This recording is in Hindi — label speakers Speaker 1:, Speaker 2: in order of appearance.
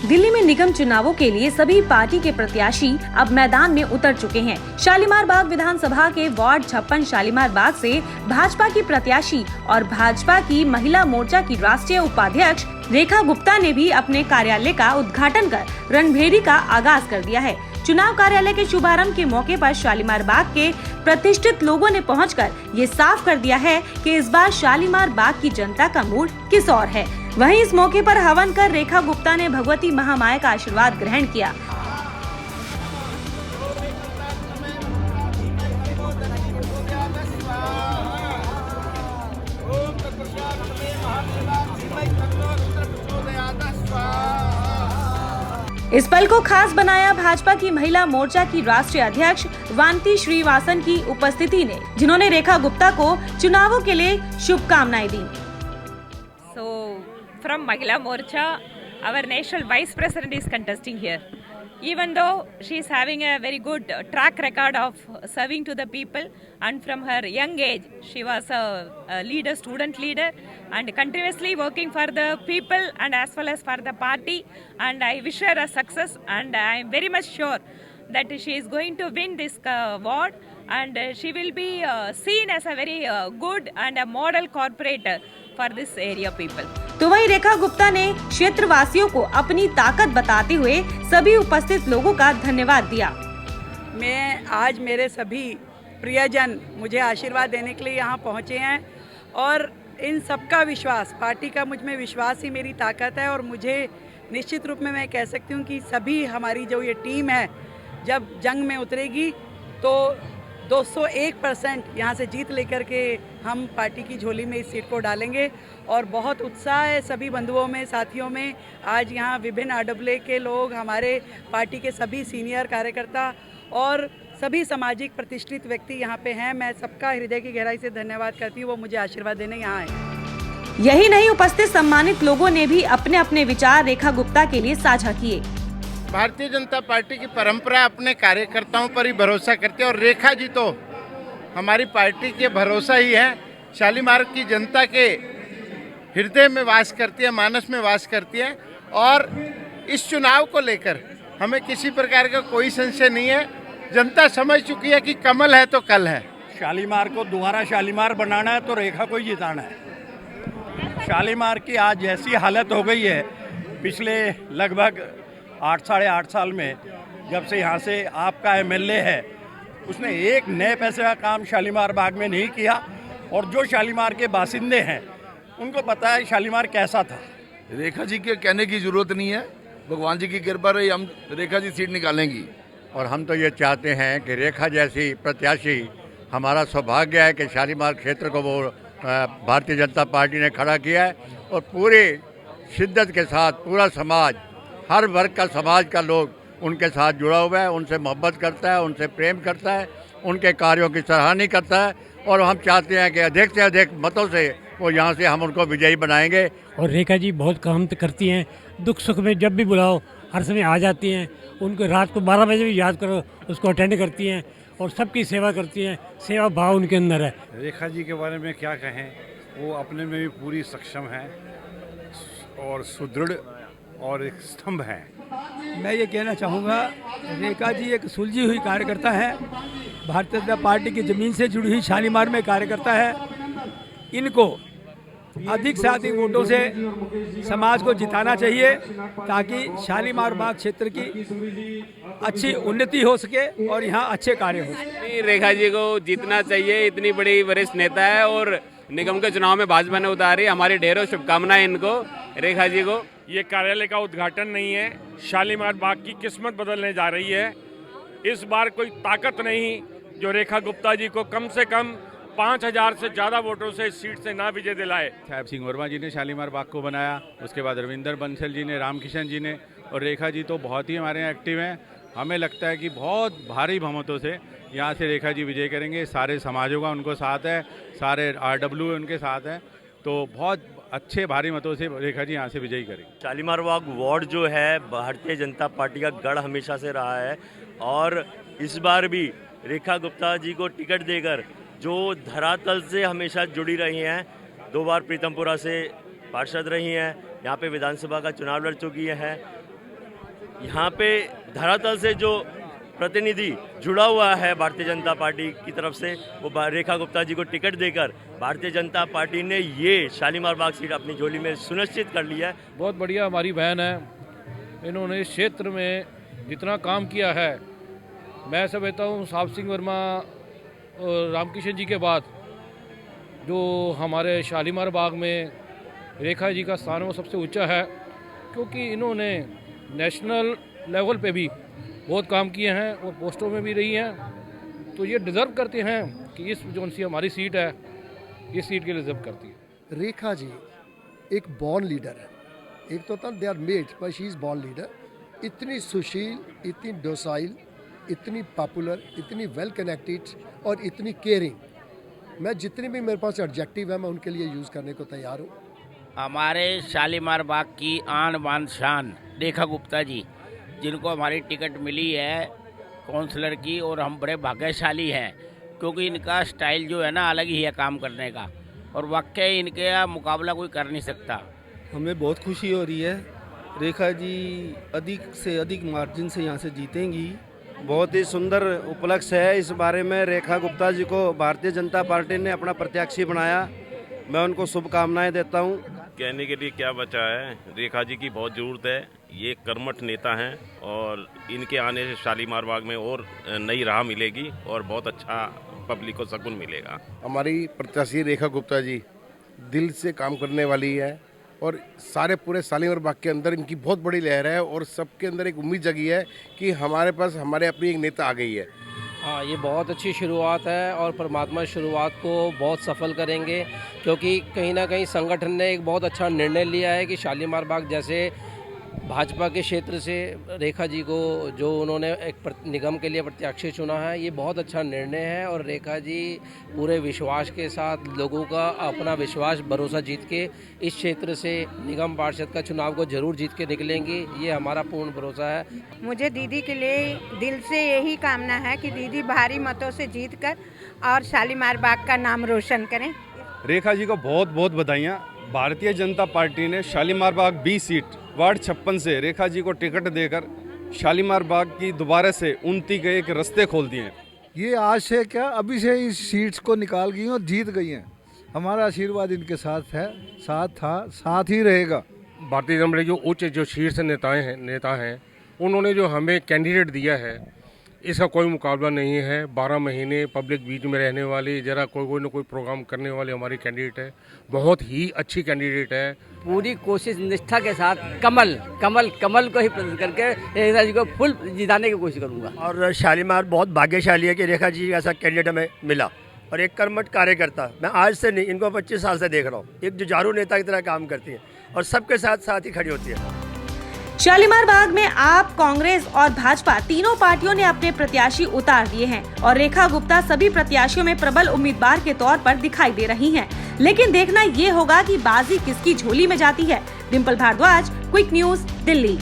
Speaker 1: दिल्ली में निगम चुनावों के लिए सभी पार्टी के प्रत्याशी अब मैदान में उतर चुके हैं। शालीमार बाग विधानसभा के वार्ड 56 शालीमार बाग से भाजपा की प्रत्याशी और भाजपा की महिला मोर्चा की राष्ट्रीय उपाध्यक्ष रेखा गुप्ता ने भी अपने कार्यालय का उद्घाटन कर रणभेरी का आगाज कर दिया है। चुनाव कार्यालय के शुभारंभ के मौके पर शालीमार बाग के प्रतिष्ठित लोगों ने पहुंचकर ये साफ कर दिया है कि इस बार शालीमार बाग की जनता का मूड किस ओर है। वहीं इस मौके पर हवन कर रेखा गुप्ता ने भगवती महामाया का आशीर्वाद ग्रहण किया। इस पल को खास बनाया भाजपा की महिला मोर्चा की राष्ट्रीय अध्यक्ष वांती श्रीवासन की उपस्थिति ने, जिन्होंने रेखा गुप्ता को चुनावों के लिए शुभकामनाएं दी।
Speaker 2: From Mahila Morcha, our national vice president is contesting here. Even though she is having a very good track record of serving to the people, and from her young age she was a leader, student leader, and continuously working for the people and as well as for the party, and I wish her a success, and I am very much sure that she is going to win this award, and she will be seen as a very good and a model corporator for this area people.
Speaker 1: तो वहीं रेखा गुप्ता ने क्षेत्रवासियों को अपनी ताकत बताते हुए सभी उपस्थित लोगों का धन्यवाद दिया।
Speaker 3: मैं आज मेरे सभी प्रियजन मुझे आशीर्वाद देने के लिए यहाँ पहुँचे हैं और इन सबका विश्वास, पार्टी का मुझ में विश्वास ही मेरी ताकत है और मुझे निश्चित रूप में मैं कह सकती हूँ कि सभी हमारी जो ये टीम है जब जंग में उतरेगी तो 201% यहाँ से जीत लेकर के हम पार्टी की झोली में इस सीट को डालेंगे और बहुत उत्साह है सभी बंधुओं में, साथियों में। आज यहाँ विभिन्न आरडब्ल्यूए के लोग, हमारे पार्टी के सभी सीनियर कार्यकर्ता और सभी सामाजिक प्रतिष्ठित व्यक्ति यहाँ पे हैं। मैं सबका हृदय की गहराई से धन्यवाद करती हूँ, वो मुझे आशीर्वाद देने यहाँ आए।
Speaker 1: यही नहीं, उपस्थित सम्मानित लोगों ने भी अपने अपने विचार रेखा गुप्ता के लिए साझा किए।
Speaker 4: भारतीय जनता पार्टी की परंपरा अपने कार्यकर्ताओं पर ही भरोसा करती है और रेखा जी तो हमारी पार्टी के भरोसा ही है। शालीमार की जनता के हृदय में वास करती है, मानस में वास करती है और इस चुनाव को लेकर हमें किसी प्रकार का कोई संशय नहीं है। जनता समझ चुकी है कि कमल है तो कल है।
Speaker 5: शालीमार को दोबारा शालीमार बनाना है तो रेखा को ही जिताना है। शालीमार की आज ऐसी हालत हो गई है, पिछले लगभग 8-8.5 साल में जब से यहाँ से आपका एमएलए है, उसने एक नए पैसे का काम शालीमार बाग में नहीं किया और जो शालीमार के बासिंदे हैं उनको पता है शालीमार कैसा था।
Speaker 6: रेखा जी के कहने की ज़रूरत नहीं है, भगवान जी की कृपा रही, हम रेखा जी सीट निकालेंगी।
Speaker 5: और हम तो ये चाहते हैं कि रेखा जैसी प्रत्याशी, हमारा सौभाग्य है कि शालीमार क्षेत्र को वो भारतीय जनता पार्टी ने खड़ा किया है और पूरी शिद्दत के साथ पूरा समाज, हर वर्ग का समाज का लोग उनके साथ जुड़ा हुआ है, उनसे मोहब्बत करता है, उनसे प्रेम करता है, उनके कार्यों की सराहना करता है और हम चाहते हैं कि अधिक से अधिक मतों से वो यहाँ से हम उनको विजयी बनाएंगे।
Speaker 7: और रेखा जी बहुत काम करती हैं, दुख सुख में जब भी बुलाओ हर समय आ जाती हैं। उनको रात को 12 बजे भी याद करो उसको अटेंड करती हैं और सबकी सेवा करती हैं, सेवा भाव उनके अंदर है।
Speaker 8: रेखा जी के बारे में क्या कहें, वो अपने में भी पूरी सक्षम है और सुदृढ़ और एक स्तंभ है।
Speaker 9: मैं ये कहना चाहूँगा, रेखा जी एक सुलझी हुई कार्यकर्ता है, भारतीय जनता पार्टी की ज़मीन से जुड़ी हुई शालीमार में कार्यकर्ता है। इनको अधिक से अधिक वोटों से समाज को जिताना चाहिए ताकि शालीमार बाग क्षेत्र की अच्छी उन्नति हो सके और यहाँ अच्छे कार्य हो सके।
Speaker 10: रेखा जी को जीतना चाहिए, इतनी बड़ी वरिष्ठ नेता है और निगम के चुनाव में भाजपा ने उतारी। हमारी ढेरों शुभकामनाएं इनको, रेखा जी को।
Speaker 11: ये कार्यालय का उद्घाटन नहीं है, शालीमार बाग की किस्मत बदलने जा रही है। इस बार कोई ताकत नहीं जो रेखा गुप्ता जी को कम से कम 5000 से ज़्यादा वोटों से इस सीट से ना विजय दिलाए।
Speaker 8: साहब सिंह वर्मा जी ने शालीमार बाग को बनाया, उसके बाद रविंदर बंसल जी ने, रामकिशन जी ने, और रेखा जी तो बहुत ही हमारे यहाँ एक्टिव हैं। हमें लगता है कि बहुत भारी बहुमतों से यहाँ से रेखा जी विजय करेंगे। सारे समाजों का उनको साथ है, सारे RW उनके साथ हैं, तो बहुत अच्छे भारी मतों से रेखा जी यहाँ से विजयी करेंगे।
Speaker 12: शालीमार बाग वार्ड जो है भारतीय जनता पार्टी का गढ़ हमेशा से रहा है और इस बार भी रेखा गुप्ता जी को टिकट देकर जो धरातल से हमेशा जुड़ी रही हैं, 2 बार प्रीतमपुरा से पार्षद रही हैं, यहाँ पे विधानसभा का चुनाव लड़ चुकी है। यहाँ पे धरातल से जो प्रतिनिधि जुड़ा हुआ है भारतीय जनता पार्टी की तरफ से, वो रेखा गुप्ता जी को टिकट देकर भारतीय जनता पार्टी ने ये शालीमार बाग सीट अपनी झोली में सुनिश्चित कर लिया है।
Speaker 13: बहुत बढ़िया हमारी बहन है, इन्होंने इस क्षेत्र में जितना काम किया है, मैं समझता हूँ साहब सिंह वर्मा और रामकिशन जी के बाद जो हमारे शालीमार बाग में रेखा जी का स्थान वो सबसे ऊंचा है, क्योंकि इन्होंने नेशनल लेवल पे भी बहुत काम किए हैं और पोस्टों में भी रही हैं, तो ये डिज़र्व करते हैं कि इस जो सी हमारी सीट है, इस सीट के लिए डिज़र्व करती है।
Speaker 14: रेखा जी एक बॉर्न लीडर है, एक तो था दे आर मेड पर शी इज़ बॉर्न लीडर। इतनी सुशील, इतनी डोसाइल, इतनी पॉपुलर, इतनी वेल कनेक्टेड और इतनी केयरिंग। मैं जितने भी मेरे पास एडजेक्टिव है मैं उनके लिए यूज़ करने को तैयार हूँ।
Speaker 15: हमारे शालीमार बाग की आन बान शान रेखा गुप्ता जी, जिनको हमारी टिकट मिली है काउंसलर की, और हम बड़े भाग्यशाली हैं क्योंकि इनका स्टाइल जो है ना अलग ही है काम करने का, और वाकई इनके मुकाबला कोई कर नहीं सकता।
Speaker 16: हमें बहुत खुशी हो रही है, रेखा जी अधिक से अधिक मार्जिन से यहाँ से जीतेंगी।
Speaker 17: बहुत ही सुंदर उपलक्ष्य है। इस बारे में रेखा गुप्ता जी को भारतीय जनता पार्टी ने अपना प्रत्याशी बनाया, मैं उनको शुभकामनाएं देता हूँ।
Speaker 18: कहने के लिए क्या बचा है, रेखा जी की बहुत ज़रूरत है। ये कर्मठ नेता हैं और इनके आने से शालीमार बाग में और नई राह मिलेगी और बहुत अच्छा पब्लिक को सुकून मिलेगा।
Speaker 19: हमारी प्रत्याशी रेखा गुप्ता जी दिल से काम करने वाली है और सारे पूरे शालीमार बाग के अंदर इनकी बहुत बड़ी लहर है और सबके अंदर एक उम्मीद जगी है कि हमारे पास हमारे अपनी एक नेता आ गई है।
Speaker 20: हाँ, ये बहुत अच्छी शुरुआत है और परमात्मा शुरुआत को बहुत सफल करेंगे, क्योंकि कहीं ना कहीं संगठन ने एक बहुत अच्छा निर्णय लिया है कि शालीमार बाग जैसे भाजपा के क्षेत्र से रेखा जी को जो उन्होंने एक निगम के लिए प्रत्याशी चुना है, ये बहुत अच्छा निर्णय है। और रेखा जी पूरे विश्वास के साथ लोगों का अपना विश्वास भरोसा जीत के इस क्षेत्र से निगम पार्षद का चुनाव को जरूर जीत के निकलेंगी, ये हमारा पूर्ण भरोसा है।
Speaker 21: मुझे दीदी के लिए दिल से यही कामना है कि दीदी भारी मतों से जीत कर और शालीमार बाग का नाम रोशन करें।
Speaker 22: रेखा जी को बहुत बहुत बधाइयाँ। भारतीय जनता पार्टी ने शालीमार बाग 20 सीट वार्ड 56 से रेखा जी को टिकट देकर शालीमार बाग की दोबारा से उन्नति के एक रास्ते खोल दिए हैं।
Speaker 23: ये आज से क्या अभी से इस सीट्स को निकाल गई और जीत गई हैं। हमारा आशीर्वाद इनके साथ है, साथ था, साथ ही रहेगा।
Speaker 11: भारतीय जनता पार्टी जो उच्च जो शीर्ष नेता हैं उन्होंने जो हमें कैंडिडेट दिया है, इसका कोई मुकाबला नहीं है। 12 महीने पब्लिक बीच में रहने वाली, जरा कोई न कोई प्रोग्राम करने वाली हमारी कैंडिडेट है, बहुत ही अच्छी कैंडिडेट है।
Speaker 24: पूरी कोशिश निष्ठा के साथ कमल को ही प्रदर्शित करके रेखा जी को फुल जिताने की कोशिश करूंगा।
Speaker 12: और शालीमार बहुत भाग्यशाली है कि रेखा जी ऐसा कैंडिडेट हमें मिला और एक कर्मठ कार्यकर्ता। मैं आज से नहीं, इनको 25 साल से देख रहा हूँ, एक जुझारू नेता की तरह काम करती है और सबके साथ ही खड़ी होती है।
Speaker 1: शालीमार बाग में आप, कांग्रेस और भाजपा तीनों पार्टियों ने अपने प्रत्याशी उतार दिए हैं और रेखा गुप्ता सभी प्रत्याशियों में प्रबल उम्मीदवार के तौर पर दिखाई दे रही हैं। लेकिन देखना ये होगा कि बाजी किसकी झोली में जाती है। Dimple Bhardwaj, Quick News, Delhi.